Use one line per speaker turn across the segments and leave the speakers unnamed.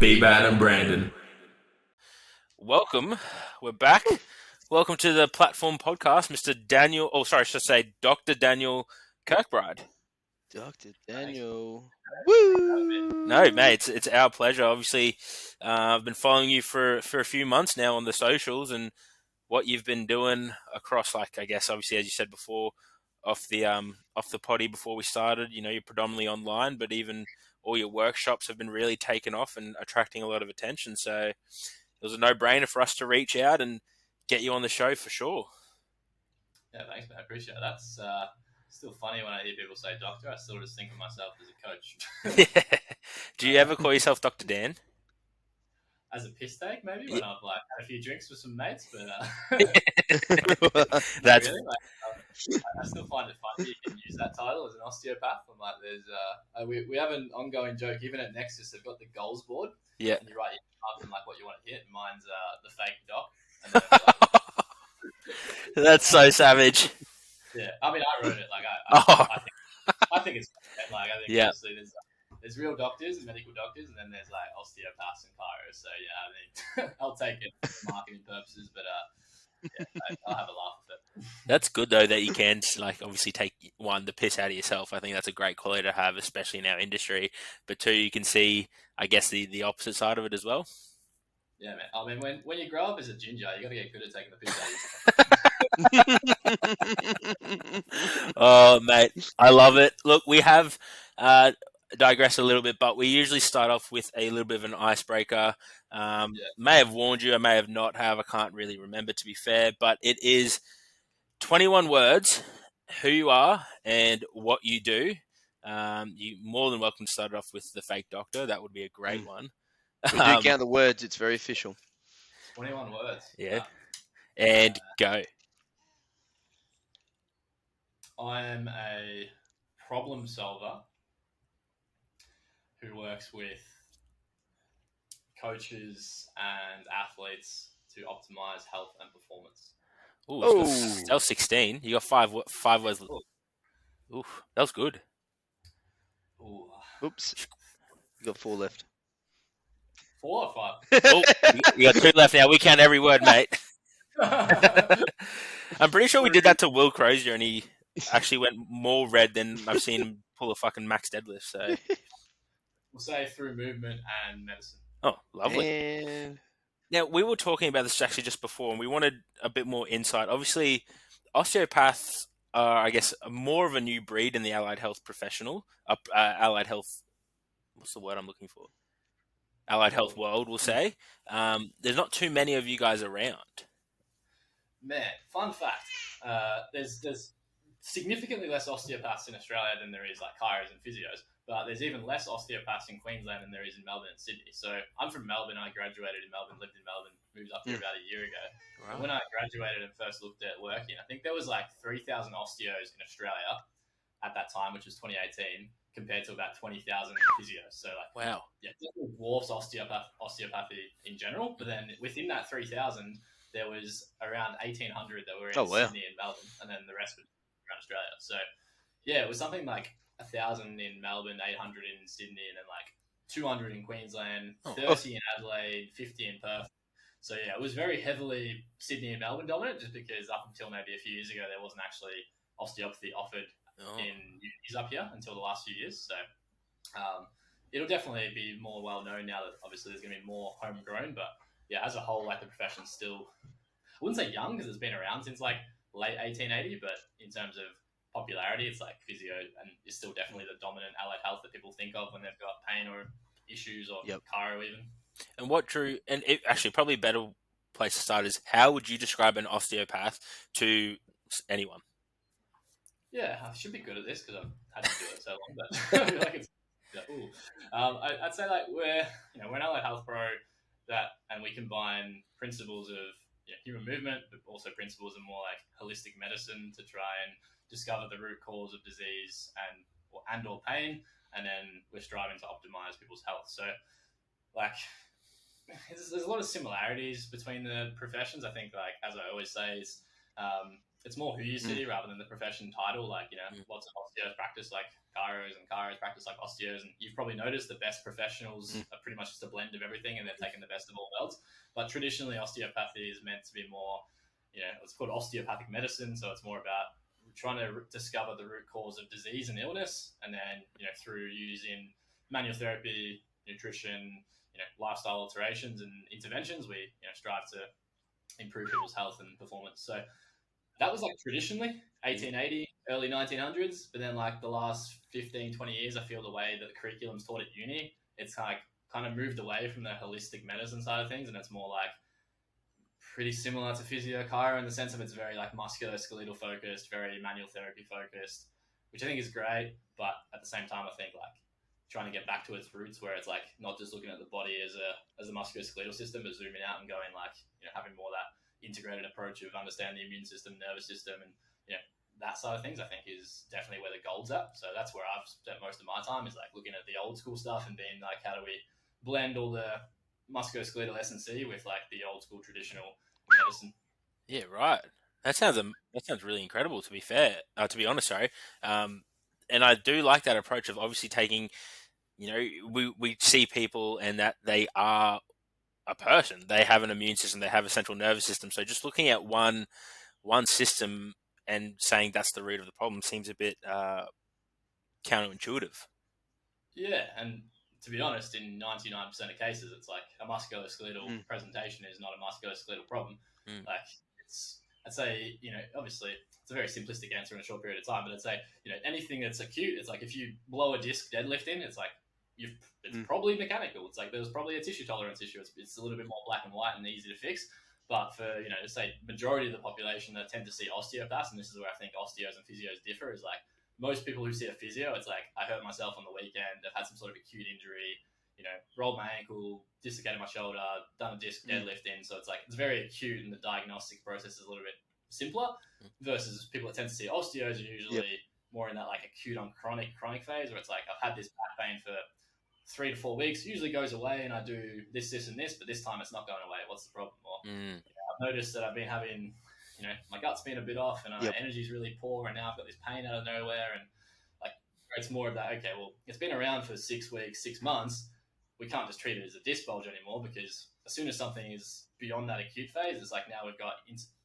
B-Bad and Brandon.
Welcome. We're back. Welcome to the Platform Podcast, Mr. Daniel. Oh, sorry, I should say Dr. Daniel Kirkbride.
Dr. Daniel. Woo!
No, mate, it's our pleasure. Obviously, I've been following you for a few months now on the socials and what you've been doing across, like, I guess, obviously, as you said before, off the potty before we started. You know, you're predominantly online, but even all your workshops have been really taken off and attracting a lot of attention. So it was a no-brainer for us to reach out and get you on the show for sure.
Yeah, thanks, man. I appreciate it. That's still funny when I hear people say doctor. I still just think of myself as a coach.
Yeah. Do you ever call yourself Dr. Dan?
As a piss take, maybe, when I've had a few drinks with some mates, but
That's
really. I still find it funny you can use that title as an osteopath. I'm like, there's we have an ongoing joke. Even at Nexus, they've got the goals board.
Yeah.
And you write up and like what you want to hit. Mine's the fake doc. And then,
That's so savage.
Yeah, I mean, I wrote it. Like, I think it's like I think obviously there's real doctors and medical doctors, and then there's like osteopaths and chiros. So yeah, I mean, I'll take it for marketing purposes, but I'll have a laugh with it.
That's good though that you can like obviously take the piss out of yourself. I think that's a great quality to have, especially in our industry. But two, you can see, I guess, the opposite side of it as well.
Yeah, man. I mean, when you grow up as a ginger, you got to get good at taking the piss out of yourself.
Oh, mate, I love it. Look, we have digressed a little bit, but we usually start off with a little bit of an icebreaker. May have warned you, I may have not have. I can't really remember, to be fair, but it is 21 words, who you are and what you do. You're more than welcome to start it off with the fake doctor. That would be a great one.
We do count the words. It's very official.
21 words.
Yeah. And go.
I am a problem solver who works with coaches and athletes to optimize health and performance.
Ooh, that was 16. You got five words. Ooh, that was good.
Ooh.
Oops. You got 4 left.
4 or 5?
Oh, you got 2 left now. We count every word, mate. I'm pretty sure we did that to Will Crozier, and he actually went more red than I've seen him pull a fucking max deadlift. So
we'll say through movement and medicine.
Oh, lovely.
And...
Now, we were talking about this actually just before, and we wanted a bit more insight. Obviously, osteopaths are, I guess, more of a new breed in the allied health professional. Allied health, what's the word I'm looking for? Allied health world, we'll say. There's not too many of you guys around.
Man, fun fact. There's significantly less osteopaths in Australia than there is like chiros and physios, but there's even less osteopaths in Queensland than there is in Melbourne and Sydney. So I'm from Melbourne. I graduated in Melbourne, lived in Melbourne, moved up here about a year ago. Right. And when I graduated and first looked at working, I think there was like 3,000 osteos in Australia at that time, which was 2018, compared to about 20,000 physios. So like,
wow,
yeah, definitely dwarfs osteopathy in general. But then within that 3,000, there was around 1,800 that were in Sydney and Melbourne, and then the rest was around Australia. So yeah, it was something like 1,000 in Melbourne, 800 in Sydney, and then like 200 in Queensland, 30 in Adelaide, 50 in Perth. So yeah, it was very heavily Sydney and Melbourne dominant, just because up until maybe a few years ago, there wasn't actually osteopathy offered in unis up here until the last few years. So it'll definitely be more well known now that obviously there's going to be more homegrown. But yeah, as a whole, like the profession's still, I wouldn't say young because it's been around since like late 1880, but in terms of popularity, it's like physio and is still definitely the dominant allied health that people think of when they've got pain or issues or chiro even.
And what drew, and it actually probably a better place to start is, how would you describe an osteopath to anyone?
Yeah, I should be good at this because I've had to do it so long. But I feel like it's I'd say like we're an allied health pro and we combine principles of human movement, but also principles of more like holistic medicine to try and discover the root cause of disease and or pain, and then we're striving to optimize people's health. So like there's a lot of similarities between the professions. I think, like, as I always say, is It's more who you see rather than the profession title. Like, lots of osteos practice like chiros and chiros practice like osteos. And you've probably noticed the best professionals are pretty much just a blend of everything, and they're taking the best of all worlds. But traditionally, osteopathy is meant to be more, it's called osteopathic medicine. So it's more about trying to discover the root cause of disease and illness. And then, through using manual therapy, nutrition, lifestyle alterations and interventions, we strive to improve people's health and performance. So that was like traditionally 1880, early 1900s. But then like the last 15, 20 years, I feel the way that the curriculum's taught at uni, it's kind of moved away from the holistic medicine side of things, and it's more like pretty similar to physio chiro in the sense of it's very like musculoskeletal focused, very manual therapy focused, which I think is great. But at the same time, I think like trying to get back to its roots, where it's like not just looking at the body as a musculoskeletal system, but zooming out and going like, having more that integrated approach of understanding the immune system, nervous system, and that side of things, I think is definitely where the gold's at. So that's where I've spent most of my time, is like looking at the old school stuff and being like, how do we blend all the musculoskeletal S&C with like the old school traditional medicine.
Yeah, right. That sounds really incredible. To be fair, to be honest, sorry. And I do like that approach of obviously taking, we see people and that they are a person. They have an immune system. They have a central nervous system. So just looking at one system and saying that's the root of the problem seems a bit counterintuitive.
Yeah, and to be honest, in 99% of cases, it's like a musculoskeletal presentation is not a musculoskeletal problem. Like I'd say, obviously it's a very simplistic answer in a short period of time, but I'd say, anything that's acute, it's like if you blow a disc deadlifting, it's like it's probably mechanical. It's like there's probably a tissue tolerance issue. It's a little bit more black and white and easy to fix. But for, say majority of the population that tend to see osteopaths, and this is where I think osteos and physios differ, is like most people who see a physio, it's like I hurt myself on the weekend, I've had some sort of acute injury, rolled my ankle, dislocated my shoulder, done a disc deadlifting. So it's like it's very acute, and the diagnostic process is a little bit simpler. Versus people that tend to see osteos are usually more in that like acute on chronic phase, where it's like I've had this back pain for 3 to 4 weeks, usually goes away, and I do this, and this, but this time it's not going away. What's the problem? Or I've noticed that I've been having, my gut's been a bit off, and my energy's really poor, and now I've got this pain out of nowhere, and like it's more of that. Okay, well, it's been around for 6 weeks, 6 months. We can't just treat it as a disc bulge anymore, because as soon as something is beyond that acute phase, it's like now we've got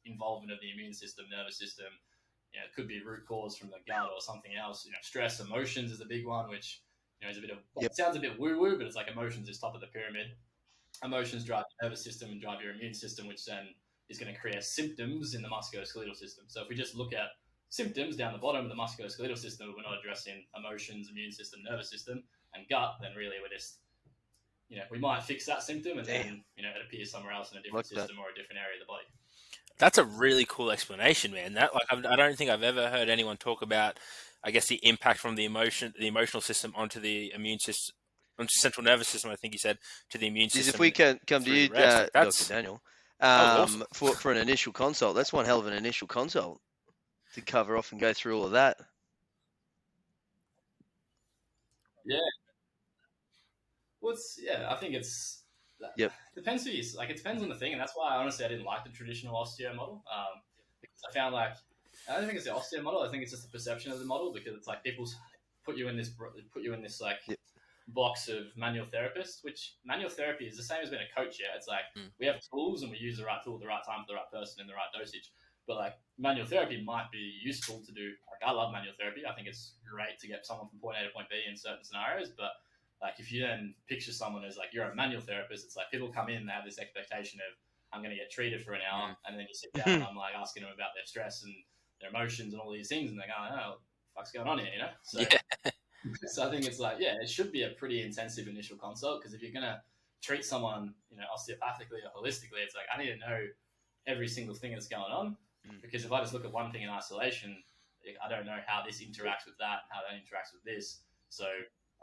involvement of the immune system, nervous system. It could be root cause from the gut or something else. Stress, emotions is a big one, which is a bit of, it sounds a bit woo-woo, but it's like emotions is top of the pyramid. Emotions drive the nervous system and drive your immune system, which then is going to create symptoms in the musculoskeletal system. So if we just look at symptoms down the bottom of the musculoskeletal system, we're not addressing emotions, immune system, nervous system, and gut, then really we're just, we might fix that symptom and then, it appears somewhere else in a different system or a different area of the body.
That's a really cool explanation, man. That I don't think I've ever heard anyone talk about, I guess, the impact from the emotional system onto the immune system, onto central nervous system. I think you said to the immune system.
If we can come to you, Dr. Daniel,
awesome.
for an initial consult, that's one hell of an initial consult to cover off and go through all of that.
Yeah. Well, I think it's. Depends who you like. It depends on the thing, and that's why honestly I didn't like the traditional osteo model. Because I found like I don't think it's the osteo model. I think it's just the perception of the model, because it's like people put you in this like box of manual therapists, which manual therapy is the same as being a coach. Yeah, it's like we have tools and we use the right tool at the right time for the right person in the right dosage. But like manual therapy might be useful to do. Like I love manual therapy. I think it's great to get someone from point A to point B in certain scenarios, but like if you then picture someone as like you're a manual therapist, it's like people come in, they have this expectation of I'm going to get treated for an hour, and then you sit down and I'm like asking them about their stress and their emotions and all these things, and they go, "Oh, what the fuck's going on here?" So, so I think it's like, it should be a pretty intensive initial consult, because if you're going to treat someone, osteopathically or holistically, it's like I need to know every single thing that's going on, because if I just look at one thing in isolation, I don't know how this interacts with that, how that interacts with this. So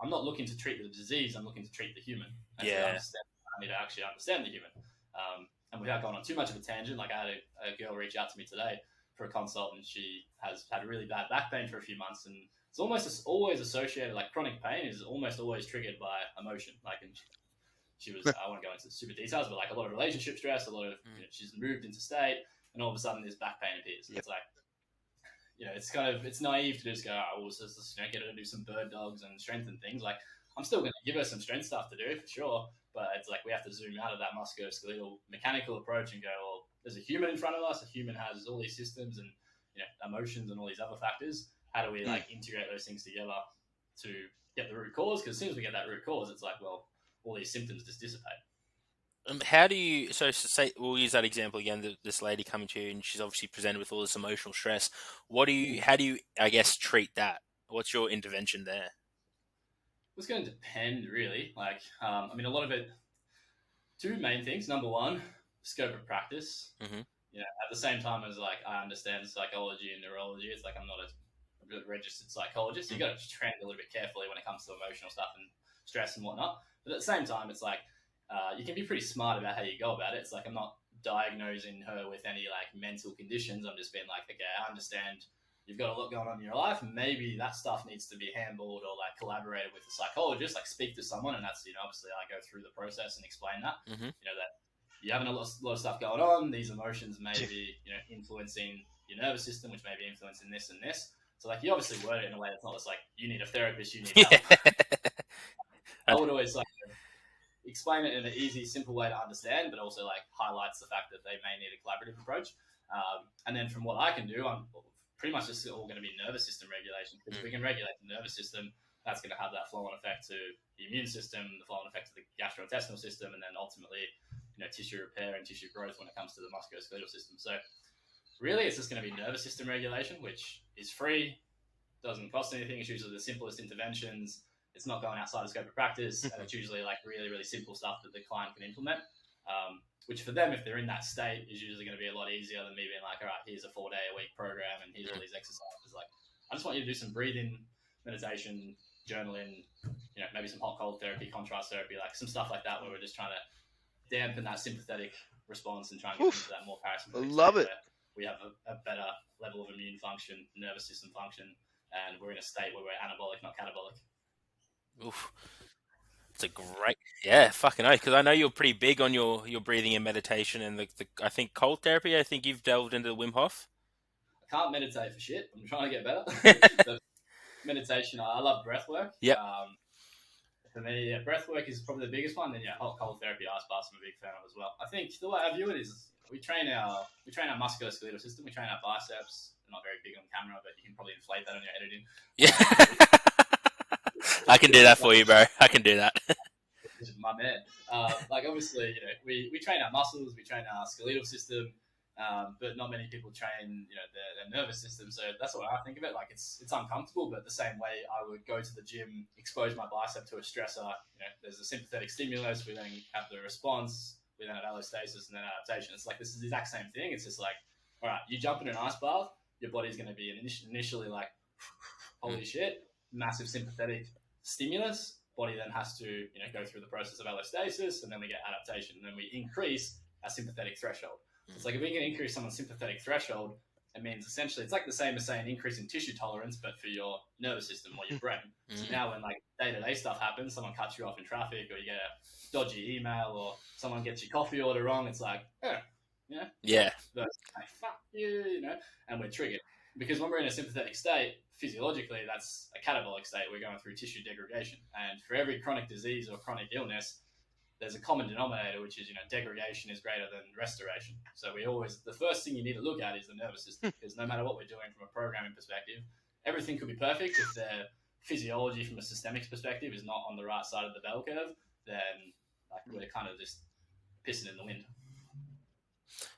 I'm not looking to treat the disease, I'm looking to treat the human. And I need to actually understand the human. And without going on too much of a tangent, like I had a girl reach out to me today for a consult, and she has had a really bad back pain for a few months, and it's always associated, like chronic pain is almost always triggered by emotion. Like, and she was, I won't go into super details, but like a lot of relationship stress, a lot of, she's moved into state, and all of a sudden this back pain appears.
Yep.
It's like, it's naive to just go, oh, we'll just get her to do some bird dogs and strength and things. Like, I'm still going to give her some strength stuff to do for sure, but it's like we have to zoom out of that musculoskeletal mechanical approach and go, well, there's a human in front of us. A human has all these systems and emotions and all these other factors. How do we like integrate those things together to get the root cause? Because as soon as we get that root cause, it's like, well, all these symptoms just dissipate.
How do you, so say, we'll use that example again, this lady coming to you and she's obviously presented with all this emotional stress. How do you, I guess, treat that? What's your intervention there?
It's going to depend, really. Like, a lot of it, two main things. Number one, scope of practice.
Mm-hmm.
At the same time as like, I understand psychology and neurology, it's like, I'm not a registered psychologist. So you got to train a little bit carefully when it comes to emotional stuff and stress and whatnot. But at the same time, it's like, you can be pretty smart about how you go about it. It's like, I'm not diagnosing her with any like mental conditions. I'm just being like, okay, I understand you've got a lot going on in your life. Maybe that stuff needs to be handled or like collaborated with a psychologist, like speak to someone. And that's, obviously I go through the process and explain that, that you're having a lot of stuff going on. These emotions may be, influencing your nervous system, which may be influencing this and this. So like, you obviously word it in a way that's not just like, you need a therapist, you need help. I would always like explain it in an easy, simple way to understand, but also like highlights the fact that they may need a collaborative approach. And then from what I can do, I'm pretty much just all going to be nervous system regulation. Because if we can regulate the nervous system, that's going to have that flow-on effect to the immune system, the flow-on effect to the gastrointestinal system, and then ultimately, tissue repair and tissue growth when it comes to the musculoskeletal system. So really, it's just going to be nervous system regulation, which is free, doesn't cost anything. It's usually the simplest interventions. It's not going outside the scope of practice, and it's usually like really, really simple stuff that the client can implement, which for them, if they're in that state, is usually going to be a lot easier than me being like, all right, here's a 4-day-a-week program and here's all these exercises. Like, I just want you to do some breathing, meditation, journaling, maybe some hot cold therapy, contrast therapy, like some stuff like that, where we're just trying to dampen that sympathetic response and try and get into that more parasympathetic
love it.
We have a better level of immune function, nervous system function, and we're in a state where we're anabolic, not catabolic.
Oof. It's a great, fucking oath. Because I know you're pretty big on your breathing and meditation and the I think cold therapy. I think you've delved into Wim Hof.
I can't meditate for shit. I'm trying to get better. So meditation, I love breath work.
Yep.
For me, breath work is probably the biggest one. Then hot cold therapy, ice baths, I'm a big fan of as well. I think the way I view it is we train our musculoskeletal system. We train our biceps. They're not very big on camera, but you can probably inflate that on your editing.
Yeah. I can do that for you, bro. I can do that.
My man. Obviously, we train our muscles, we train our skeletal system, but not many people train, their nervous system. So that's what I think of it. Like it's uncomfortable, but the same way I would go to the gym, expose my bicep to a stressor. There's a sympathetic stimulus. We then have the response. We then have allostasis and then adaptation. It's like this is the exact same thing. It's just like, all right, you jump in an ice bath, your body's going to be initially like, holy shit, massive sympathetic stimulus. Body then has to go through the process of allostasis, and then we get adaptation, and then we increase our sympathetic threshold. So it's like if we can increase someone's sympathetic threshold, it means essentially it's like the same as saying increase in tissue tolerance, but for your nervous system or your brain. So now when like day-to-day stuff happens, someone cuts you off in traffic, or you get a dodgy email, or someone gets your coffee order wrong, it's like,
yeah,
like, fuck you, and we're triggered. Because when we're in a sympathetic state, physiologically, that's a catabolic state. We're going through tissue degradation. And for every chronic disease or chronic illness, there's a common denominator, which is, degradation is greater than restoration. So the first thing you need to look at is the nervous system, because no matter what we're doing from a programming perspective, everything could be perfect. If their physiology from a systemic perspective is not on the right side of the bell curve, then we're kind of just pissing in the wind.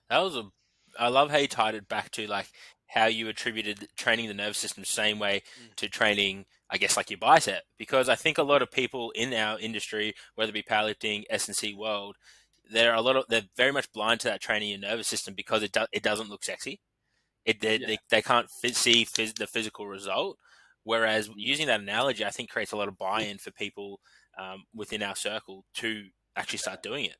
I love how you tied it back to like how you attributed training the nervous system the same way to training, I guess, like your bicep. Because I think a lot of people in our industry, whether it be powerlifting, S&C world, they're very much blind to that training your nervous system because it doesn't look sexy. They can't see the physical result. Whereas using that analogy, I think creates a lot of buy-in for people within our circle to actually start doing it.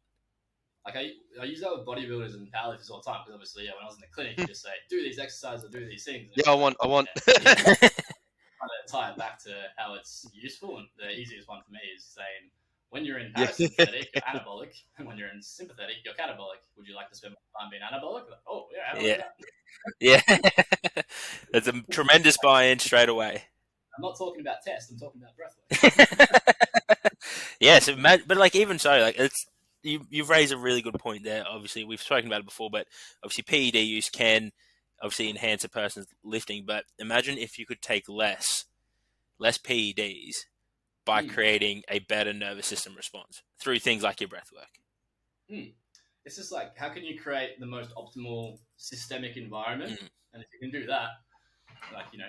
Like I use that with bodybuilders and powerlifters all the time because obviously, when I was in the clinic, you just say, do these exercises or do these things.
I want.
Trying to tie it back to how it's useful, and the easiest one for me is saying, When you're in parasympathetic, you're anabolic, and when you're in sympathetic, you're catabolic. Would you like to spend more time being anabolic? Like, oh, yeah, how about
Yeah.
that?
Yeah. That's a tremendous buy-in straight away.
I'm not talking about test. I'm talking about breathwork.
Yes, but like even so, like you've raised a really good point there. Obviously, we've spoken about it before, but obviously PED use can obviously enhance a person's lifting. But imagine if you could take less PEDs by creating a better nervous system response through things like your breath work.
It's just like, how can you create the most optimal systemic environment? And if you can do that, like, you know,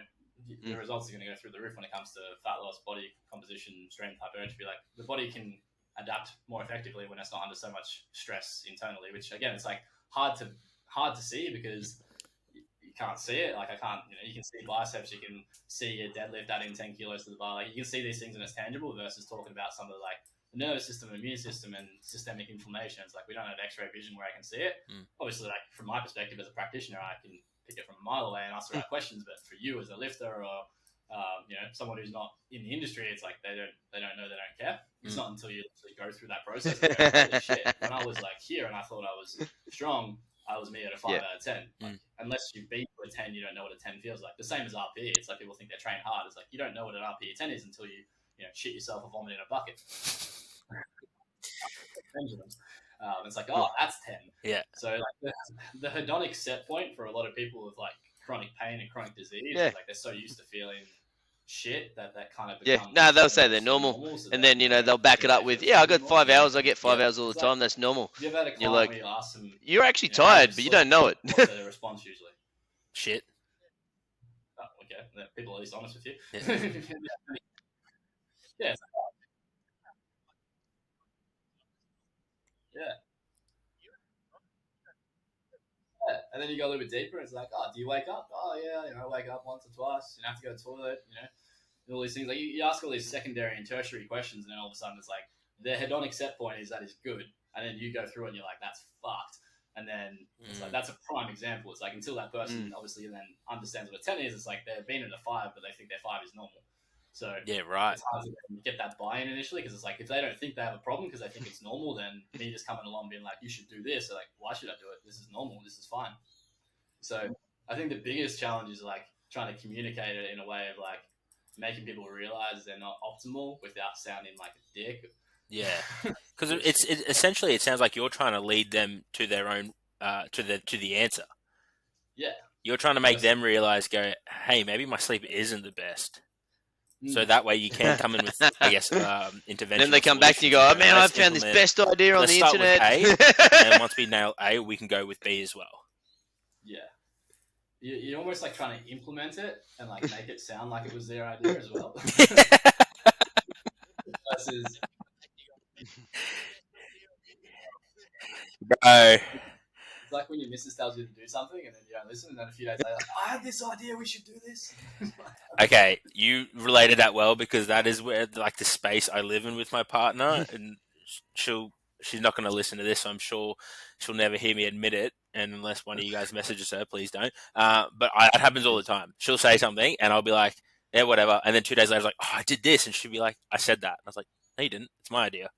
the results are going to go through the roof when it comes to fat loss, body composition, strength, hypertrophy. Like, the body can adapt more effectively when it's not under so much stress internally, which again, it's like hard to see because you can't see it. Like, I can't, you know, you can see biceps, you can see a deadlift adding 10 kilos to the bar. Like, you can see these things and it's tangible versus talking about some of the, like, the nervous system, immune system, and systemic inflammation. It's like we don't have X-ray vision where I can see it. Obviously, like from my perspective as a practitioner, I can pick it from a mile away and ask the right questions. But for you as a lifter or you know, someone who's not in the industry, it's like they don't know, they don't care. It's not until you actually go through that process. Go, holy shit! When I was like here and I thought I was strong, I was me at a 5 out of 10. Like, unless you've been to a 10, you don't know what a 10 feels like. The same as RP. It's like people think they train hard. It's like you don't know what an RP 10 is until you shit yourself or vomit in a bucket. It's like, oh, that's 10.
Yeah.
So like the hedonic set point for a lot of people with like chronic pain and chronic disease, is like they're so used to feeling shit that kind of becomes
they'll say they're normal,
so
and then they'll back it up with I got 5 hours. I get 5 hours all the time. That's normal.
Have you ever had a client
like,
where you ask them,
you're actually tired, but you don't know it.
What's their response usually?
Shit.
Oh, okay. People are at least honest with you.
Yeah.
Yeah. And then you go a little bit deeper. It's like, oh, do you wake up? Oh, yeah, I wake up once or twice. You have to go to the toilet. All these things. Like you ask all these secondary and tertiary questions, and then all of a sudden it's like the hedonic set point is good, and then you go through and you're like, that's fucked. And then it's like that's a prime example. It's like until that person obviously then understands what a 10 is, it's like they've been at a 5, but they think their 5 is normal. So
yeah, right.
It's hard to get that buy-in initially because it's like if they don't think they have a problem because they think it's normal, then me just coming along being like, you should do this. They're like, why should I do it? This is normal. This is fine. So I think the biggest challenge is like trying to communicate it in a way of like making people realize they're not optimal without sounding like a dick.
Yeah, because essentially it sounds like you're trying to lead them to their own to the answer.
Yeah,
you're trying to make them realize, go, hey, maybe my sleep isn't the best. So that way you can come in with, I guess, intervention.
Then they come back to you and go, oh man, I found this best idea on the internet.
With A, and once we nail A, we can go with B as well.
Yeah. You're almost like trying to implement it and like make it sound like it was their idea as well. Versus...
Bro.
It's like when your missus tells you to do something and then you don't listen, and then a few days later, like, I had this idea, we should do this.
Okay, you related that well because that is where like the space I live in with my partner, and she's not going to listen to this, so I'm sure she'll never hear me admit it, and unless one of you guys messages her, please don't. But it happens all the time. She'll say something, and I'll be like, yeah, whatever, and then 2 days later, like, oh, I did this, and she'll be like, I said that. And I was like, no, you didn't. It's my idea.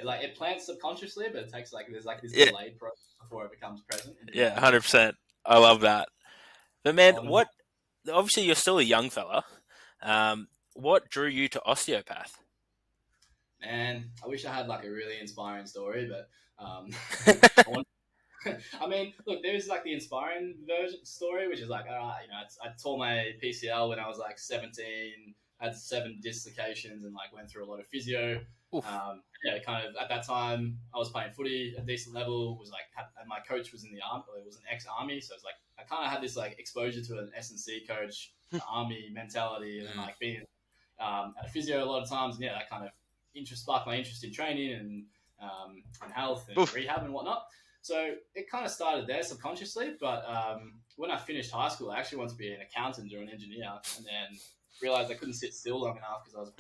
Like it plants subconsciously, but it takes there's this delayed process before it becomes present.
Yeah, 100%. I love that. But man, obviously you're still a young fella. What drew you to Osteopath?
Man, I wish I had like a really inspiring story, but I mean, look, there's like the inspiring version story, which is like, all right, I tore my PCL when I was like 17, had 7 dislocations, and like went through a lot of physio. Kind of at that time I was playing footy at a decent level, and my coach was in the army, it was an ex-army, so it's like I kind of had this like exposure to an S&C coach, the army mentality, and then like being at a physio a lot of times, and that kind of sparked my interest in training and health and rehab and whatnot. So it kind of started there subconsciously, but when I finished high school, I actually wanted to be an accountant or an engineer, and then realized I couldn't sit still long enough because I was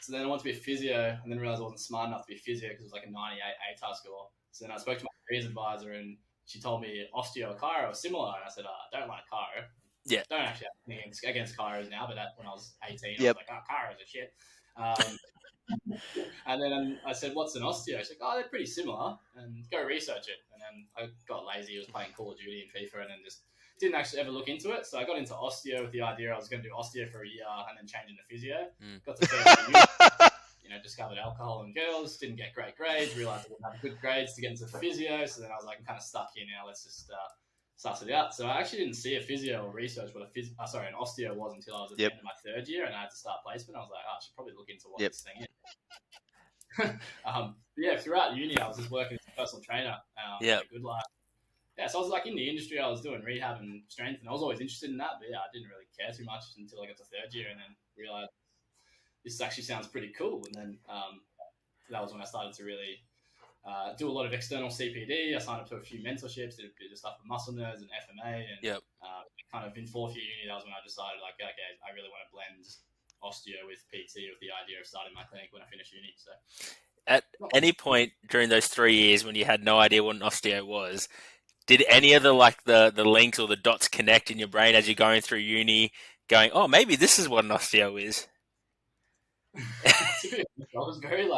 so then I wanted to be a physio, and then realized I wasn't smart enough to be a physio because it was like a 98 ATAR score. So then I spoke to my careers advisor, and she told me osteo or chiro or similar, and I said, I don't like chiro.
Yeah.
Don't actually have anything against chiros now, but when I was 18, I was like, chiro is a shit. And then I said, "What's an osteo?" She's like, "Oh, they're pretty similar, and go research it." And then I got lazy. I was playing Call of Duty and FIFA, and then just didn't actually ever look into it. So I got into osteo with the idea I was going to do osteo for a year and then change into physio. Got to first year, discovered alcohol and girls, didn't get great grades, realized I didn't have good grades to get into physio. So then I was like, I'm kind of stuck here now. Let's just suss it out. So I actually didn't see a physio or research what an osteo was until I was at the end of my third year and I had to start placement. I was like, I should probably look into what this thing is. Throughout uni, I was just working as a personal trainer. Good life. Yeah, so I was like in the industry. I was doing rehab and strength, and I was always interested in that. But I didn't really care too much until I got to third year, and then realized this actually sounds pretty cool. And then that was when I started to really do a lot of external CPD. I signed up to a few mentorships, did a bit of stuff with Muscle Nerds and FMA, and kind of in fourth year uni, that was when I decided like, okay, I really want to blend osteo with PT with the idea of starting my clinic when I finish uni. So,
at any point during those 3 years when you had no idea what an osteo was, did any of the links or the dots connect in your brain as you're going through uni, going, oh, maybe this is what an osteo is?
I was very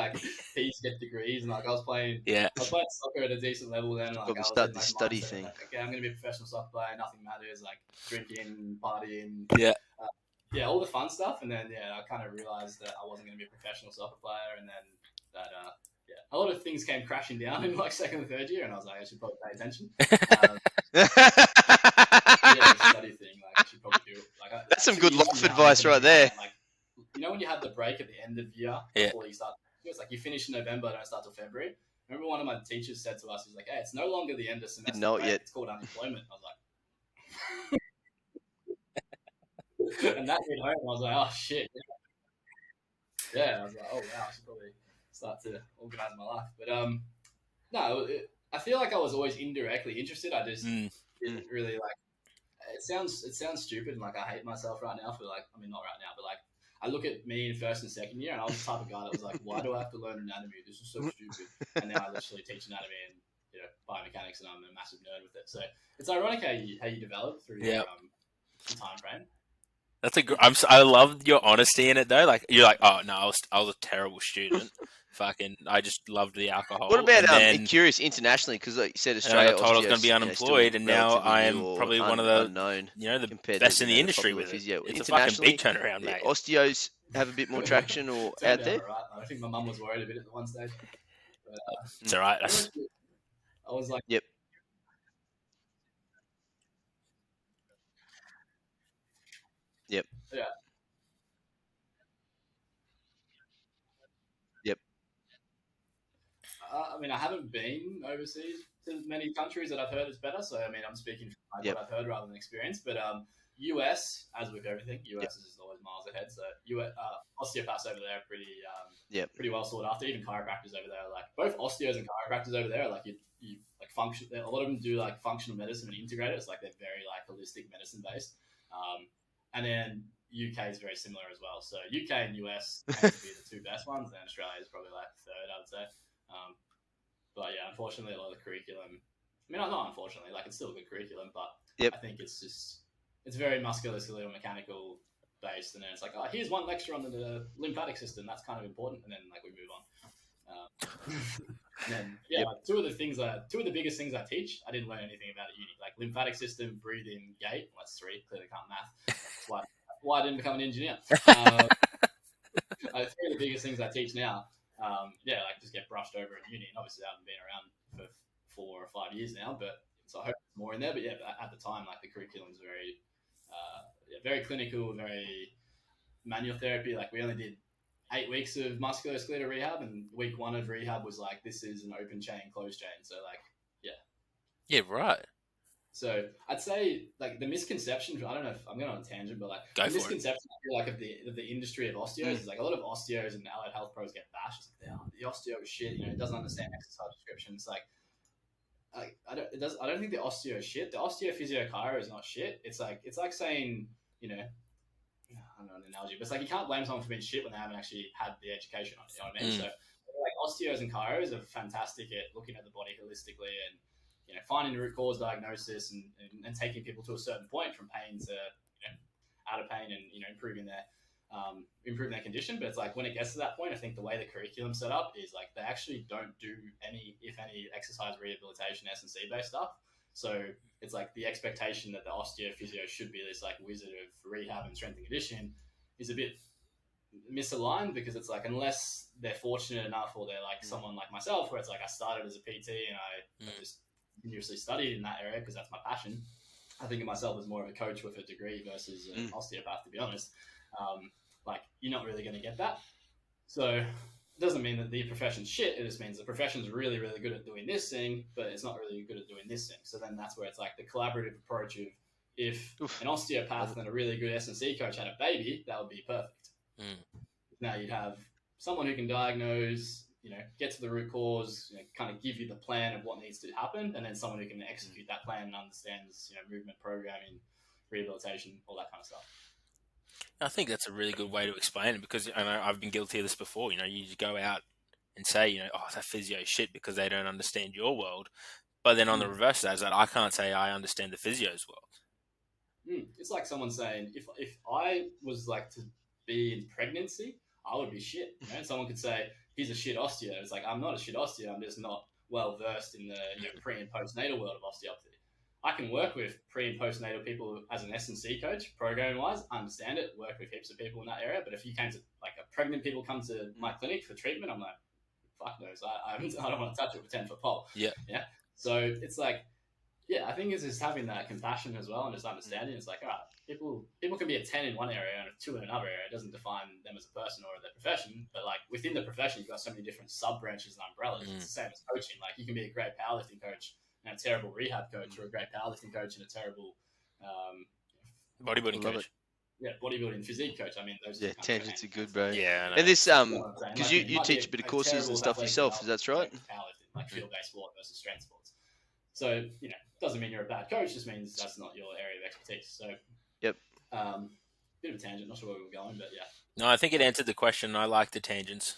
please get degrees, and I was playing soccer at a decent level then.
I was start the study thing.
Okay, I'm going to be a professional soccer player. Nothing matters. Drinking, partying. All the fun stuff. And then I kind of realized that I wasn't going to be a professional soccer player, and then that a lot of things came crashing down in second and third year, and I was like, I should probably pay attention. The study thing, I should probably do it.
That's some good life advice right there.
When you have the break at the end of the year before you start, it's like you finish in November, don't start till February. I remember one of my teachers said to us, he's like, hey, it's no longer the end of semester.
Didn't know it yet.
It's called unemployment. I was like, and that hit home. I was like, oh shit. Yeah, I was like, oh wow, I should probably start to organize my life. But I feel like I was always indirectly interested. I just didn't really It sounds stupid and I hate myself right now for not right now, but I look at me in first and second year, and I was the type of guy that was like, why do I have to learn anatomy? This is so stupid. And then I literally teach anatomy and biomechanics, and I'm a massive nerd with it. So it's ironic how you develop through your time frame.
I love your honesty in it though. You're like, oh no, I was a terrible student. I just loved the alcohol.
What about curious internationally? Because like you said, Australia.
I was told I was going to be unemployed, and now I am probably one of the
unknown,
the best in the industry with it. It's a fucking big turnaround, mate.
Osteos have a bit more traction or out there.
Right. I think my mum was worried a bit at the one stage. But,
it's all right.
I was like,
yep.
Yeah.
Yep.
I haven't been overseas to many countries that I've heard is better. So, I'm speaking from what I've heard rather than experience. But US, as with everything, US is just always miles ahead. So, osteopaths over there are pretty well sought after. Even chiropractors over there, both osteos and chiropractors over there, you function. A lot of them do functional medicine and integrate it. It's they're very holistic medicine based. And then UK is very similar as well. So UK and US tend to be the two best ones, and Australia is probably third, I would say. But unfortunately, a lot of the curriculum. Not unfortunately, it's still a good curriculum, but I think it's very musculoskeletal mechanical based, and then it's here's one lecture on the lymphatic system. That's kind of important, and then we move on. And then two of the biggest things I teach, I didn't learn anything about at uni, lymphatic system, breathing, gait. Well, that's three. Clearly can't math. That's why I didn't become an engineer. Three of the biggest things I teach now, just get brushed over in uni. And obviously, I haven't been around for 4 or 5 years now, so I hope there's more in there. But at the time, the curriculum's very, very clinical, very manual therapy. We only did 8 weeks of musculoskeletal rehab, and week 1 of rehab was this is an open chain, closed chain. So
yeah, right.
So I'd say the misconception. I don't know if I'm going on a tangent, but the misconception I feel of the industry of osteos is a lot of osteos and allied health pros get bashed. The osteo is shit. It doesn't understand exercise descriptions. I don't think the osteo is shit. The osteo physio chiro is not shit. It's like saying I don't know an analogy, but it's you can't blame someone for being shit when they haven't actually had the education on it. You know what I mean? So osteos and chiros are fantastic at looking at the body holistically and finding the root cause diagnosis and taking people to a certain point from pain to out of pain and improving improve their condition. But it's like when it gets to that point, I think the way the curriculum's set up is like they actually don't do any, if any, exercise rehabilitation S&C based stuff. So it's like the expectation that the osteophysio should be this like wizard of rehab and strength and conditioning is a bit misaligned, because it's like unless they're fortunate enough, or they're like someone like myself where it's like I started as a PT and I just continuously studied in that area because that's my passion. I think of myself as more of a coach with a degree versus an osteopath, to be honest. Like you're not really going to get that. So it doesn't mean that the profession's shit. It just means the profession's really, really good at doing this thing, but it's not really good at doing this thing. So then that's where it's like the collaborative approach of if an osteopath and a really good S&C coach had a baby, that would be perfect. Now you'd have someone who can diagnose, get to the root cause, kind of give you the plan of what needs to happen, and then someone who can execute that plan and understands, movement programming, rehabilitation, all that kind of stuff.
I think that's a really good way to explain it, because I know I've been guilty of this before. You just go out and say, oh, that physio shit, because they don't understand your world. But then on the reverse side, I can't say I understand the physio's world.
It's like someone saying, if I was like to be in pregnancy, I would be shit. Someone could say he's a shit osteo. It's like I'm not a shit osteo. I'm just not well versed in the pre and postnatal world of osteopathy. I can work with pre and postnatal people as an S&C coach, programming wise, understand it, work with heaps of people in that area. But if you came to like a pregnant people come to my clinic for treatment, I'm like, fuck knows, I don't want to touch it with a 10-foot pole.
Yeah.
So it's like, I think it's just having that compassion as well and just understanding. It's like, all right, people can be a 10 in one area and a 2 in another area. It doesn't define them as a person or their profession. But like within the profession, you've got so many different sub branches and umbrellas. It's the same as coaching. Like you can be a great powerlifting coach and a terrible rehab coach, or a great powerlifting coach and a terrible
bodybuilding coach.
Yeah, bodybuilding physique coach. I mean, those.
Yeah, tangents are good, bro.
Yeah,
and this because
like,
you teach a bit of courses and stuff yourself. Is that right?
Powerlifting, like field-based sport versus strength sports. So doesn't mean you're a bad coach. Just means that's not your area of expertise. So
yep.
Bit of a tangent. Not sure where we were going, but yeah.
No, I think it answered the question. I like the tangents.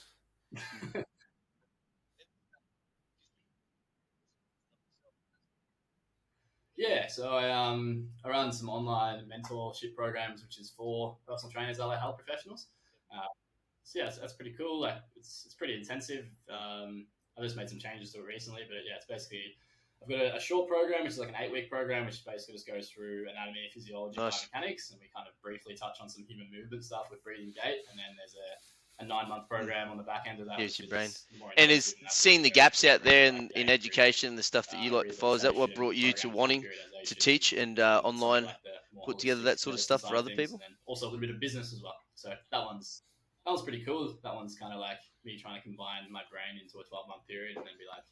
Yeah, so I run some online mentorship programs, which is for personal trainers, allied health professionals. So yeah, that's pretty cool. Like it's pretty intensive. I just made some changes to it recently, but yeah, it's basically I've got a short program, which is like an 8-week program, which basically just goes through anatomy, physiology, biomechanics, and we kind of briefly touch on some human movement stuff with breathing gait, and then there's a 9-month program on the back end of that.
Here's your brain. And is seeing the gaps out there in education, the stuff that you like to follow, is that what brought you to wanting to teach and online put together that sort of stuff for other people?
And also a little bit of business as well. So that one's pretty cool. That one's kind of like me trying to combine my brain into a 12-month period and then be like,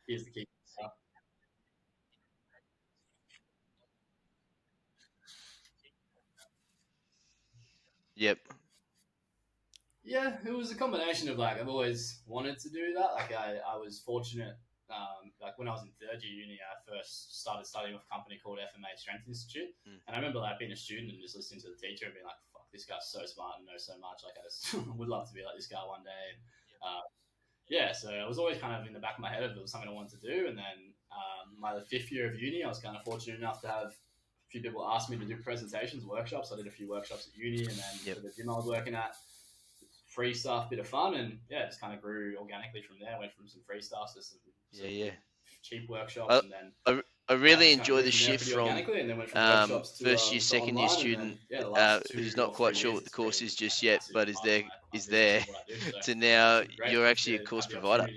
here's the key stuff.
Yep.
Yeah, it was a combination of like I've always wanted to do that. Like I was fortunate. Like when I was in third year uni, I first started studying with a company called FMA Strength Institute, and I remember like being a student and just listening to the teacher and being like, "Fuck, this guy's so smart and knows so much. Like I just would love to be like this guy one day." And, so it was always kind of in the back of my head if it was something I wanted to do. And then my 5th year of uni, I was kind of fortunate enough to have a few people ask me to do presentations, workshops. I did a few workshops at uni, and then for the gym I was working at, free stuff, bit of fun, and it just kind of grew organically from there. Went from some free stuff to some cheap workshops, and then
I really enjoy the shift from first year, second year student who's not quite sure what the course is just yet, but is there to now you're actually a course provider.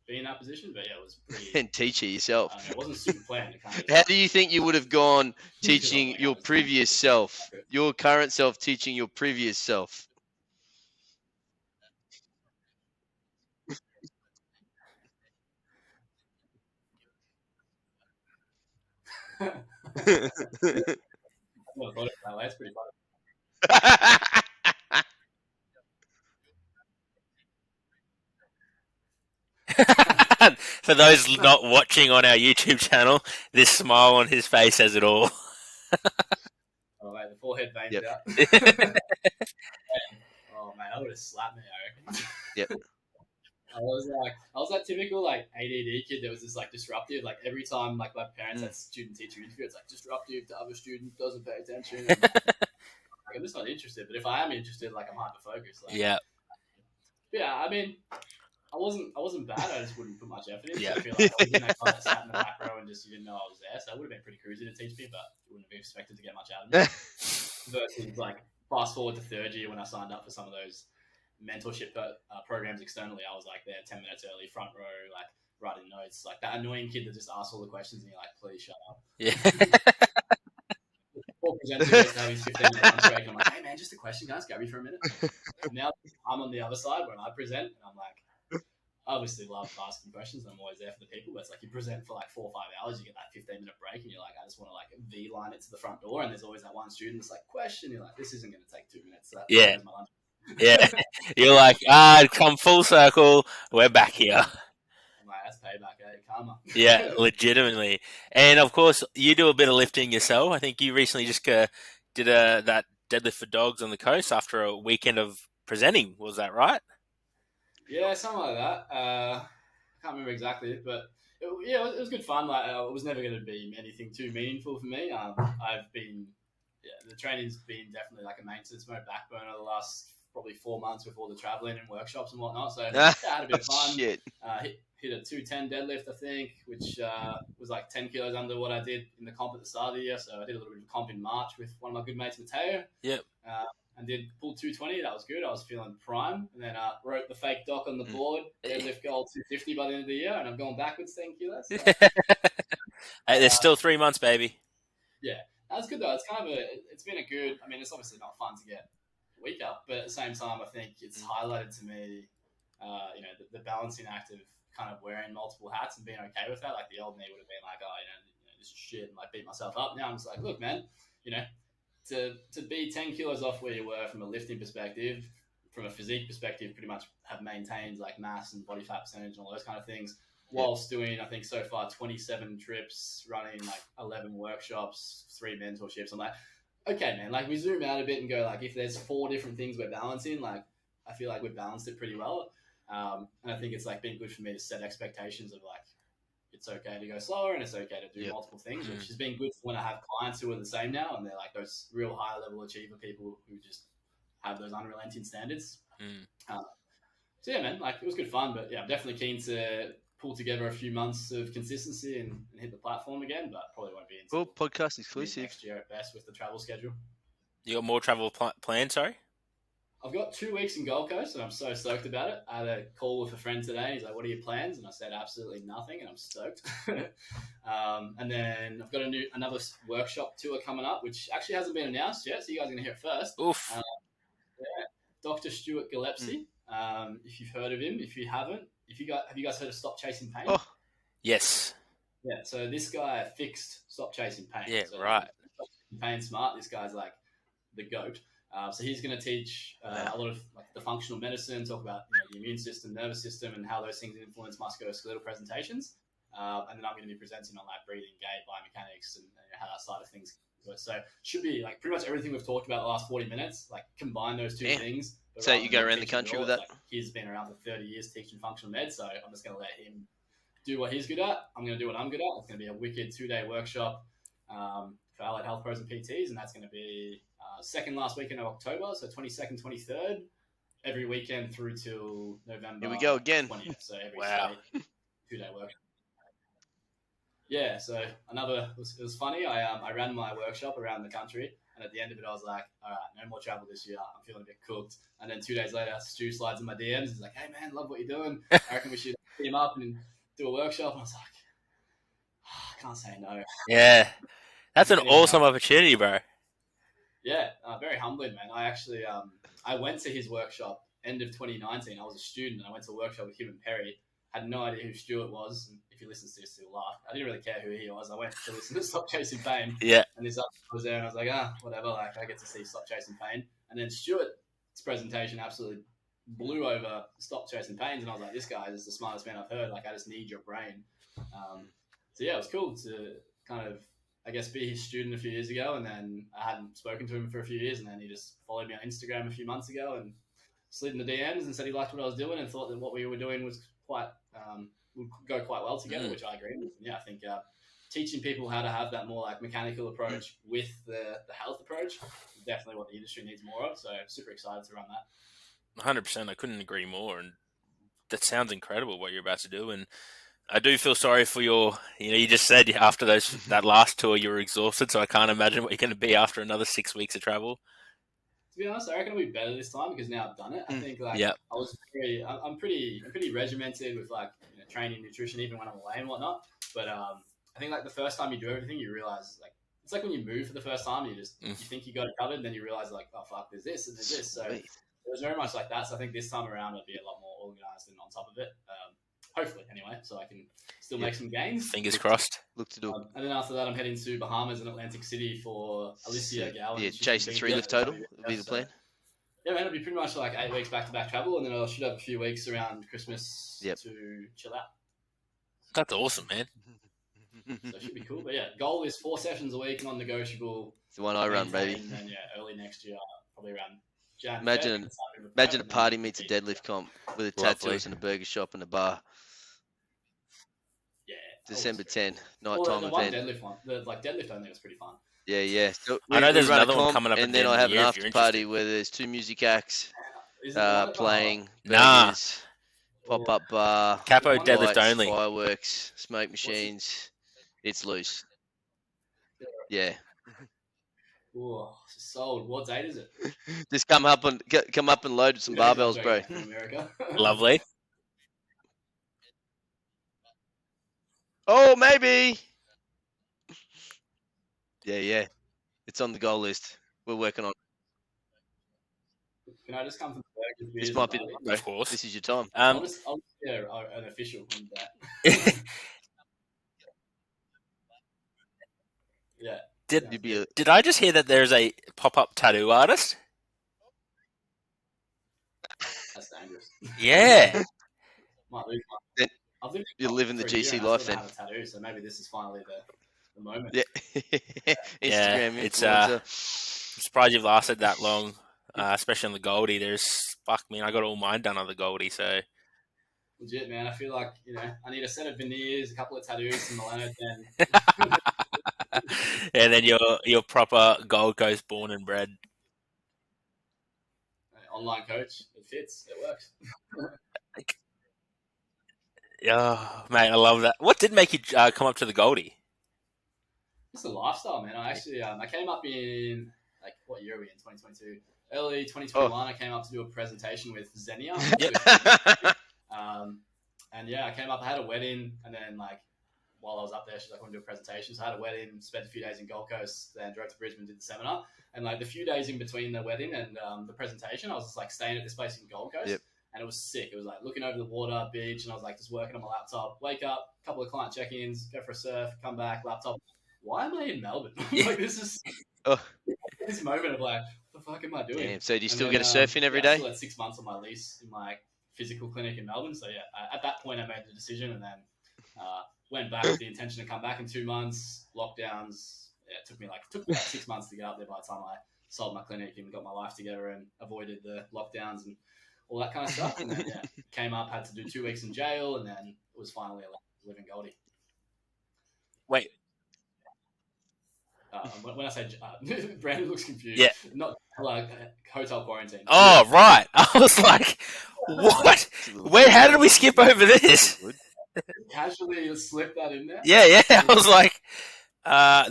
Be in that position, but yeah, it was pretty.
And teacher yourself.
It wasn't super planned.
How do you think you would have gone teaching your previous self, your current self teaching your previous self?
That's pretty funny.
For those not watching on our YouTube channel, this smile on his face says it all.
Oh, mate, the forehead veins out. Oh, man, that would have slapped me, I reckon.
Yep.
I was that typical like ADD kid that was just like disruptive. Like every time like my parents had student teacher interview, it's like disruptive to other students, doesn't pay attention. And, I'm just not interested. But if I am interested, like I'm hyper focused. Like,
Yeah.
Yeah, I mean, I wasn't bad. I just wouldn't put much effort in.
Yeah.
So I feel like I was in that guy that sat in the back row and just you didn't know I was there. So it would have been pretty cruisy to teach me, but you wouldn't have expected to get much out of me. Versus like fast forward to third year when I signed up for some of those mentorship programs externally, I was like there 10 minutes early, front row, like writing notes, like that annoying kid that just asks all the questions and you're like, please shut up.
Yeah.
Or presenter gets to have his 15-minute lunch break. I'm like, hey man, just a question, guys, grab you for a minute. Now I'm on the other side when I present, and I'm like, I obviously love asking questions. I'm always there for the people, but it's like you present for like 4 or 5 hours, you get that 15-minute break, and you're like, I just want to like V-line it to the front door, and there's always that one student that's like, question. You're like, this isn't going to take 2 minutes. So
Yeah.
my lunch.
Yeah. You're like, come full circle. We're back here.
I'm like, that's payback, karma.
Yeah, legitimately. And of course, you do a bit of lifting yourself. I think you recently just did that deadlift for dogs on the coast after a weekend of presenting. Was that right?
Yeah, something like that. I can't remember exactly, but it was good fun. Like it was never going to be anything too meaningful for me. The training's been definitely like a maintenance mode backbone over the last probably 4 months with all the traveling and workshops and whatnot. So I had a bit of fun.
Shit.
Hit a 210 deadlift, I think, which was like 10 kilos under what I did in the comp at the start of the year. So I did a little bit of comp in March with one of my good mates, Mateo.
Yep.
And did pull 220. That was good. I was feeling prime. And then wrote the fake doc on the board, deadlift goal 250 by the end of the year, and I'm going backwards 10 kilos. So.
Hey, there's still 3 months, baby.
Yeah, that's good though. It's been a good. I mean, it's obviously not fun to get weak up, but at the same time, I think it's highlighted to me, the balancing act of kind of wearing multiple hats and being okay with that. Like the old me would have been like, this is shit, and like beat myself up. Now I'm just like, look, man, to be 10 kilos off where you were from a lifting perspective, from a physique perspective, pretty much have maintained like mass and body fat percentage and all those kind of things, whilst doing, I think so far, 27 trips, running like 11 workshops, 3 mentorships. I'm like, okay, man, like we zoom out a bit and go like, if there's 4 different things we're balancing, like I feel like we've balanced it pretty well. And I think it's like been good for me to set expectations of like, it's okay to go slower and it's okay to do multiple things, which has been good for when I have clients who are the same now and they're like those real high level achiever people who just have those unrelenting standards. So yeah, man, like it was good fun, but yeah, I'm definitely keen to pull together a few months of consistency and hit the platform again, but probably won't be until
podcast exclusive
next year at best with the travel schedule.
You got more travel planned, sorry?
I've got 2 weeks in Gold Coast and I'm so stoked about it. I had a call with a friend today and he's like, what are your plans? And I said, absolutely nothing, and I'm stoked. And then I've got another workshop tour coming up, which actually hasn't been announced yet, so you guys are going to hear it first.
Oof.
Dr. Stuart Gillespie, if you've heard of him. If you haven't, have you guys heard of Stop Chasing Pain?
Oh, yes.
Yeah, so this guy fixed Stop Chasing Pain.
Yeah,
so
right.
Stop Chasing Pain Smart, this guy's like the GOAT. So he's going to teach a lot of like the functional medicine, talk about the immune system, nervous system, and how those things influence musculoskeletal presentations. And then I'm going to be presenting on like breathing, gait, biomechanics, and how that side of things. So it should be like pretty much everything we've talked about the last 40 minutes, like combine those two things.
So you go around the country with that?
Like, he's been around for 30 years teaching functional med, so I'm just going to let him do what he's good at. I'm going to do what I'm good at. It's going to be a wicked 2-day workshop for allied health pros and PTs, and that's going to be second last weekend of October, so 22nd, 23rd, every weekend through till November.
Here we go again.
20th, so every state, 2-day workshop. Yeah, so it was funny. I ran my workshop around the country, and at the end of it, I was like, all right, no more travel this year. I'm feeling a bit cooked. And then 2 days later, Stu slides in my DMs. He's like, hey, man, love what you're doing. I reckon we should team up and do a workshop. And I was like, I can't say no.
Yeah, that's an awesome opportunity, bro.
Yeah, very humbling, man. I actually I went to his workshop end of 2019. I was a student. I went to a workshop with him and Perry. Had no idea who Stuart was. And if he listens to this, he'll laugh. I didn't really care who he was. I went to listen to Stop Chasing Pain.
Yeah.
And this was there, and I was like, whatever. Like, I get to see Stop Chasing Pain. And then Stuart's presentation absolutely blew over Stop Chasing Pains, and I was like, this guy is the smartest man I've heard. Like, I just need your brain. So yeah, it was cool to kind of, I guess, be his student a few years ago, and then I hadn't spoken to him for a few years, and then he just followed me on Instagram a few months ago and slid in the DMs and said he liked what I was doing and thought that what we were doing was would go quite well together, which I agree with. And yeah, I think teaching people how to have that more like mechanical approach with the health approach is definitely what the industry needs more of. So super excited to run that.
100%. I couldn't agree more. And that sounds incredible what you're about to do. And I do feel sorry for your, you just said after that last tour you were exhausted, so I can't imagine what you're going to be after another 6 weeks of travel.
To be honest, I reckon it'll be better this time because now I've done it. I think
yep.
I'm pretty regimented with like training, nutrition, even when I'm away and whatnot. But I think like the first time you do everything, you realize like it's like when you move for the first time, you think you got it covered, and then you realize like, oh fuck, there's this and there's this. So it was very much like that. So I think this time around I'll be a lot more organized and on top of it. Hopefully, anyway, so I can still make some gains.
Fingers crossed.
Look to do.
And then after that, I'm heading to Bahamas and Atlantic City for Alicia Gowan.
Yeah, chase the 3 lift total will be the plan.
Yeah, man, it'll be pretty much like 8 weeks back-to-back travel, and then I should have a few weeks around Christmas to chill out.
That's awesome, man.
So it should be cool. But yeah, goal is 4 sessions a week, non-negotiable.
It's the one I run, baby.
And then early next year, probably around Jan.
Imagine a party meets a deadlift comp with a tattoos and a burger shop and a bar.
Yeah.
December 10, nighttime event.
Deadlift one, the deadlift only was pretty fun.
Yeah. So
I know there's another one coming up,
and then I have an after party where there's 2 music acts playing.
Nah.
Pop-up bar.
Capo deadlift
lights,
only.
Fireworks, smoke machines. It's loose. Yeah.
Oh, sold. What date is it?
Just come up and load some barbells, bro.
In America.
Lovely.
Oh, maybe. Yeah. It's on the goal list. We're working on it.
Can I just come from the burgers?
This might be,
of course.
This is your time.
I'll just an official on that. Yeah.
Did I just hear that there's a pop-up tattoo artist?
That's dangerous.
Yeah.
Might lose one.
You're living the GC life then.
I have a tattoo, so maybe this is finally the moment.
Yeah. Instagram
influencer. I'm surprised you've lasted that long, especially on the Goldie. I got all mine done on the Goldie, so.
Legit, man. I feel like, I need a set of veneers, a couple of tattoos, and Milano 10.
And then you're proper Gold Coast born and bred.
Online coach. It fits. It works.
Oh, mate, I love that. What did make you come up to the Goldie?
It's a lifestyle, man. I actually I came up in, like, what year are we in? 2022. Early 2021, I came up to do a presentation with Xenia. And yeah, I came up, I had a wedding, and then like while I was up there, she's like, I want to do a presentation. So I had a wedding, spent a few days in Gold Coast, then drove to Brisbane, did the seminar. And like the few days in between the wedding and the presentation, I was just like staying at this place in Gold Coast.
Yep.
And it was sick. It was like looking over the water, beach, and I was like just working on my laptop. Wake up, a couple of client check-ins, go for a surf, come back, laptop. Why am I in Melbourne? Like this is this moment of like, what the fuck am I doing?
Damn. So do you still get a surf in every day?
I still had 6 months on my lease in my physical clinic in Melbourne. So yeah, at that point I made the decision and then went back with the intention to come back in 2 months. Lockdowns. Yeah, it took me like 6 months to get up there by the time I sold my clinic and got my life together and avoided the lockdowns and all that kind of stuff. And then came up, had to do 2 weeks in jail, and then was finally allowed to live in Goldie.
Wait.
When I say Brandon looks confused.
Yeah.
Not like hotel quarantine.
Oh, right. I was like, what? How did we skip over this?
Casually slipped that in there.
Yeah. I was like,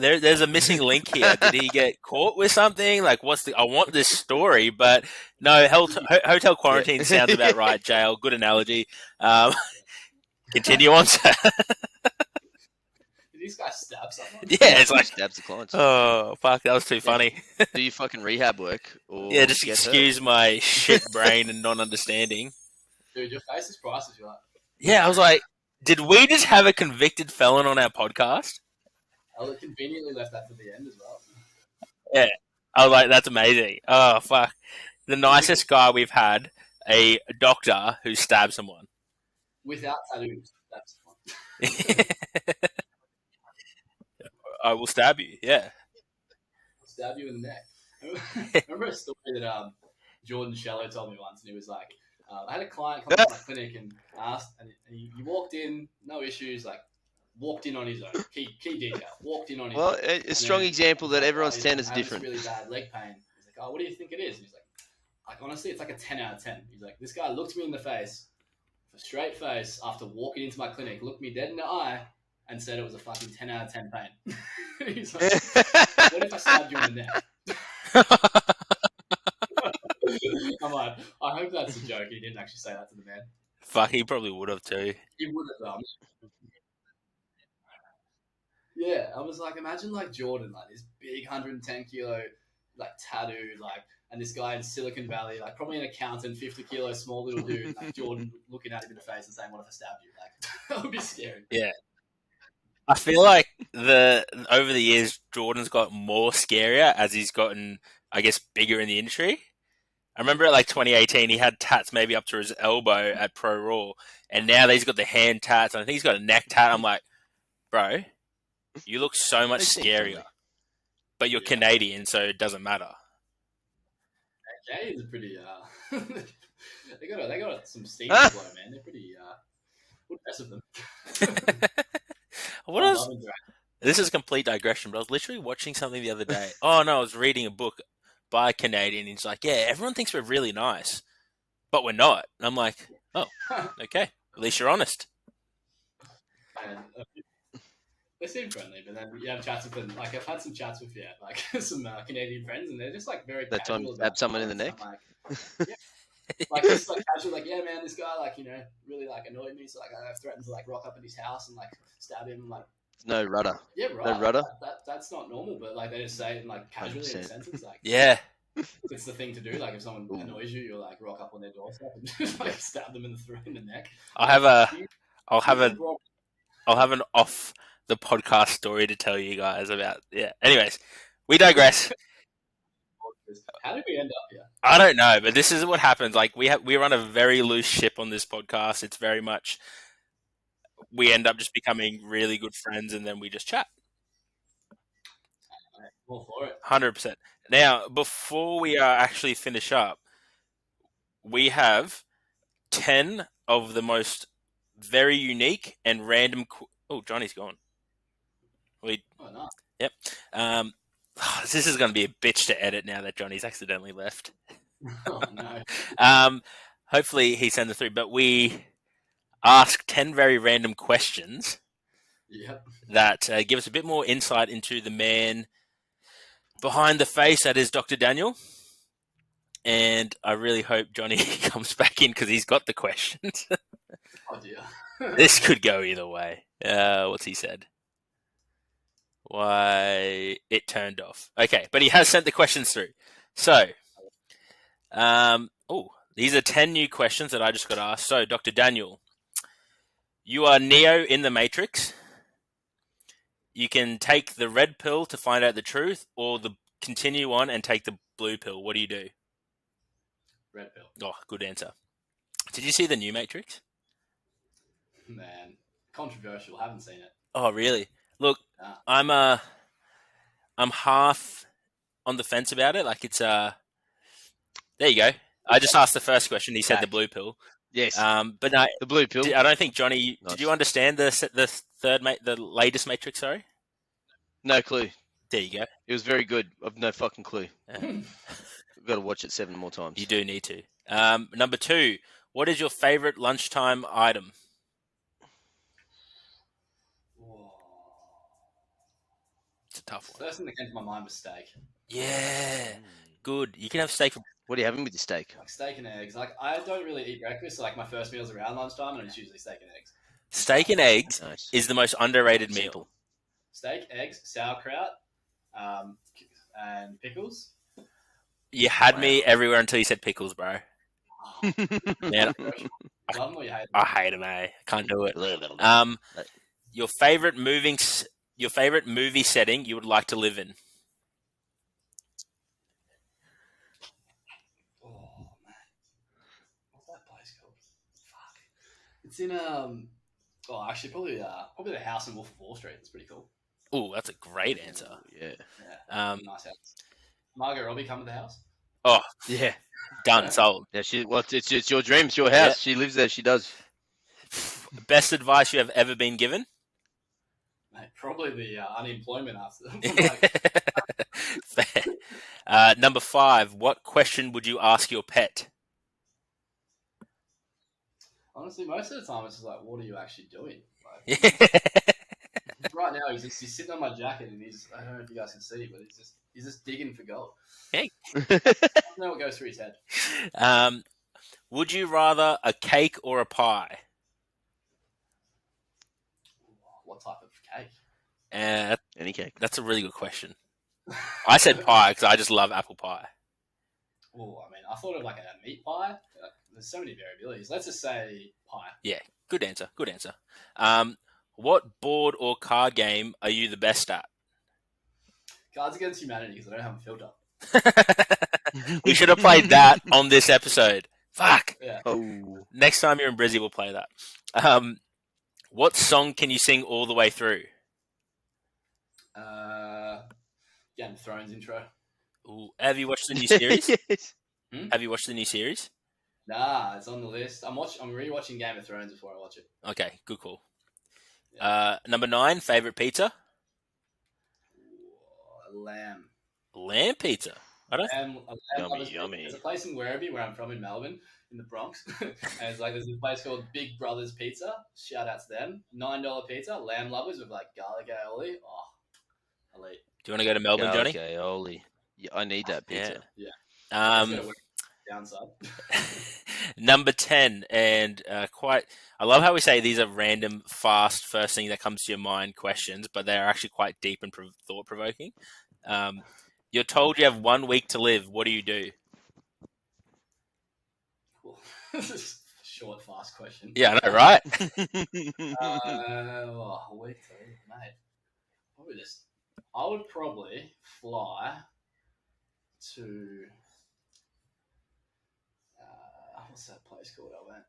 there's a missing link here. Did he get caught with something? Like, I want this story, but no, hotel quarantine sounds about right, Jail. Good analogy. Continue on, sir.
Did these guys stab someone?
Yeah, it's like
stabs the clients.
Oh, fuck, that was too funny.
Do you fucking rehab work? Or
yeah, just excuse my shit brain and non-understanding.
Dude, your face is priceless. You're like,
yeah, I was like, did we just have a convicted felon on our podcast?
I conveniently left that to the end as well.
Yeah, I was like, that's amazing. Oh, fuck. The nicest guy we've had, a doctor who stabbed someone.
Without tattoos. That's fine.
I will stab you, yeah.
I'll stab you in the neck. I remember a story that Jordan Shello told me once, and he was like, I had a client come to my clinic and asked, and he walked in, no issues, like walked in on his own. Key detail. Walked in on his
Well,
own.
a strong example that everyone's tendons are different.
Really bad leg pain. He's like, oh, what do you think it is? And he's like, honestly, it's like a 10 out of 10. He's like, this guy looked me in the face, a straight face, after walking into my clinic, looked me dead in the eye, and said it was a fucking 10 out of 10 pain. He's like, what if I stabbed you in the neck? I'm like, I hope that's a joke. He didn't actually say that to the man.
Fuck, he probably would have too.
He would have done. Yeah, I was like, imagine like Jordan, like this big 110 kilo, like tattooed, like, and this guy in Silicon Valley, like probably an accountant, 50 kilo, small little dude, like Jordan looking at him in the face and saying, what if I stabbed you? Like, that would be scary.
Yeah. I feel like over the years, Jordan's got more scarier as he's gotten, I guess, bigger in the industry. I remember at like 2018, he had tats maybe up to his elbow at Pro Raw, and now he's got the hand tats, and I think he's got a neck tat. I'm like, bro, you look so much scarier, but you're Canadian, so it doesn't matter.
Canadians are pretty. They got some steam to blow, man. They're pretty. What mess with them?
What else? This is a complete digression, but I was literally watching something the other day. Oh no, I was reading a book by a Canadian. He's like, yeah, everyone thinks we're really nice, but we're not. And I'm like, oh, okay. At least you're honest.
They seem friendly, but then you have chats with them. Like I've had some chats with like some Canadian friends, and they're just like very.
That time, stab someone in the neck.
Like, yeah. Like just like casual, like yeah, man, this guy like really like annoyed me, so like I threatened to like rock up at his house and like stab him, like.
No rudder.
Yeah, right.
No rudder.
That's not normal, but like they just say it like casually 100%. In a sentence, like
yeah,
it's the thing to do. Like if someone annoys you, you'll like rock up on their doorstep and just like stab them in the neck.
I'll have an off the podcast story to tell you guys about. Yeah. Anyways, we digress.
How did we end up here?
I don't know, but this is what happens. Like we run a very loose ship on this podcast. It's very much. We end up just becoming really good friends, and then we just chat.
All for it.
100%. Now, before we actually finish up, we have 10 of the most very unique and random... Oh, Johnny's gone.
Oh, no.
Yep. This is going to be a bitch to edit now that Johnny's accidentally left.
Oh, no.
Hopefully he sends it through, but we... ask 10 very random questions that give us a bit more insight into the man behind the face that is Dr. Daniel. And I really hope Johnny comes back in because he's got the questions.
Oh, dear.
This could go either way. What's he said? Why it turned off. Okay, but he has sent the questions through. So, these are 10 new questions that I just got asked. So, Dr. Daniel, you are Neo in the Matrix. You can take the red pill to find out the truth, or continue on and take the blue pill. What do you do?
Red pill.
Oh, good answer. Did you see the new Matrix?
Man, controversial. Haven't seen it.
Oh, really? Look, I'm half on the fence about it. Like it's there you go. I just asked the first question. He said the blue pill.
Yes.
But no,
the blue pill.
I don't think Johnny. Nice. Did you understand the latest Matrix? Sorry.
No clue.
There you go.
It was very good. I've no fucking clue. I've got to watch it 7 more times.
You do need to. Number 2. What is your favorite lunchtime item?
Whoa.
It's a tough one.
The first thing that came to my mind was steak.
Yeah. Good. You can have steak.
What are you having with your steak?
Like steak and eggs. Like I don't really eat breakfast, so like my first meal's around lunchtime, and it's usually steak and eggs.
Steak and eggs is the most underrated meal.
Steak, eggs, sauerkraut, and pickles.
You had me everywhere until you said pickles, bro.
Oh.
Man,
Love them or you hate them?
I hate them, eh? Can't do it. Your favorite movie setting you would like to live in?
It's in actually probably the house in Wolf of Wall Street. It's pretty cool.
Oh, that's a great answer.
Yeah.
Nice house. Margot Robbie come to the house.
Oh
yeah,
done, sold.
Yeah, it's your dream, it's your house. Yeah. She lives there. She does.
Best advice you have ever been given?
Mate, probably the unemployment after.
Fair. Number 5. What question would you ask your pet?
Honestly, most of the time it's just like, what are you actually doing?
Like,
right now, he's sitting on my jacket, and I don't know if you guys can see, but he's just digging for gold.
hey.
I don't know what goes through his head.
Would you rather a cake or a pie?
What type of cake?
Any cake.
That's a really good question. I said pie because I just love apple pie.
Oh, I mean, I thought of like a meat pie. There's so many variabilities. Let's just say pie.
Yeah, good answer. Good answer. What board or card game are you the best at?
Cards Against Humanity, because I don't have a filter.
We should have played that on this episode. Fuck.
Yeah.
Oh.
Next time you're in Brizzy, we'll play that. What song can you sing all the way through?
Game of Thrones intro.
Ooh, have you watched the new series?
Yes.
Have you watched the new series?
Nah, it's on the list. I'm rewatching Game of Thrones before I watch it.
Okay, good call.
Yeah.
Number 9, favorite pizza?
Lamb.
Lamb pizza. I don't.
Yummy.
There's a place in Werribee where I'm from in Melbourne, in the Bronx, and there's a place called Big Brothers Pizza. Shout out to them. $9 pizza, lamb lovers with like garlic aioli. Oh, elite.
Do you want to go to Melbourne, Johnny?
Okay, aioli. Yeah, I need that pizza.
Yeah. Downside.
Number 10, and I love how we say these are random, fast, first thing that comes to your mind questions, but they're actually quite deep and thought-provoking. You're told you have 1 week to live. What do you do?
Cool. This is a short, fast question.
Yeah, I know, right?
A week to live, mate. I would probably fly to what's that place called? I went.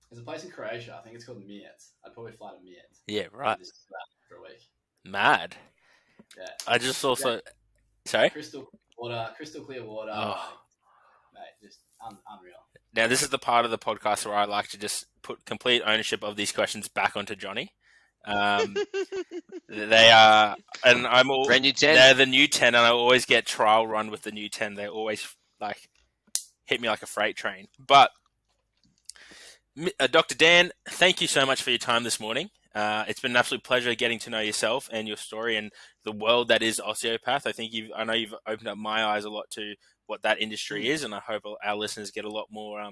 There's a place in Croatia. I think it's called Miet. I'd probably fly to Miet.
Yeah, right.
Just for a week.
Mad.
Yeah.
I just also. Sorry.
Crystal clear water.
Oh.
Mate, just unreal.
Now, this is the part of the podcast where I like to just put complete ownership of these questions back onto Johnny. They are, and I'm all
brand new 10.
They're the new 10, and I always get trial run with the new 10. They always like hit me like a freight train. But Dr. Dan, thank you so much for your time this morning. It's been an absolute pleasure getting to know yourself and your story and the world that is osteopath. I know you've opened up my eyes a lot to what that industry is, and I hope our listeners get a lot more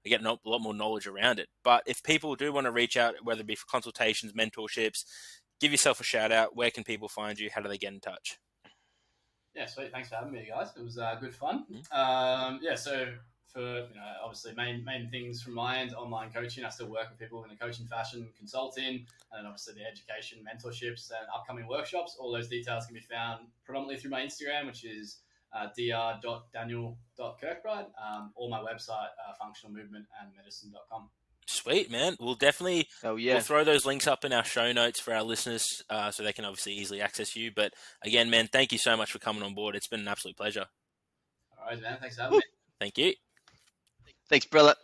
knowledge around it. But if people do want to reach out, whether it be for consultations, mentorships, give yourself a shout out. Where can people find you? How do they get in touch?
Yeah, sweet. Thanks for having me, guys. It was good fun. So for obviously main things from my end, online coaching. I still work with people in a coaching fashion, consulting, and obviously the education, mentorships, and upcoming workshops. All those details can be found predominantly through my Instagram, which is dr.daniel.kirkbride, or my website, functionalmovementandmedicine.com.
Sweet, man. We'll definitely we'll throw those links up in our show notes for our listeners so they can obviously easily access you. But again, man, thank you so much for coming on board. It's been an absolute pleasure.
All right, man. Thanks for having me.
Thank you.
Thanks, brother.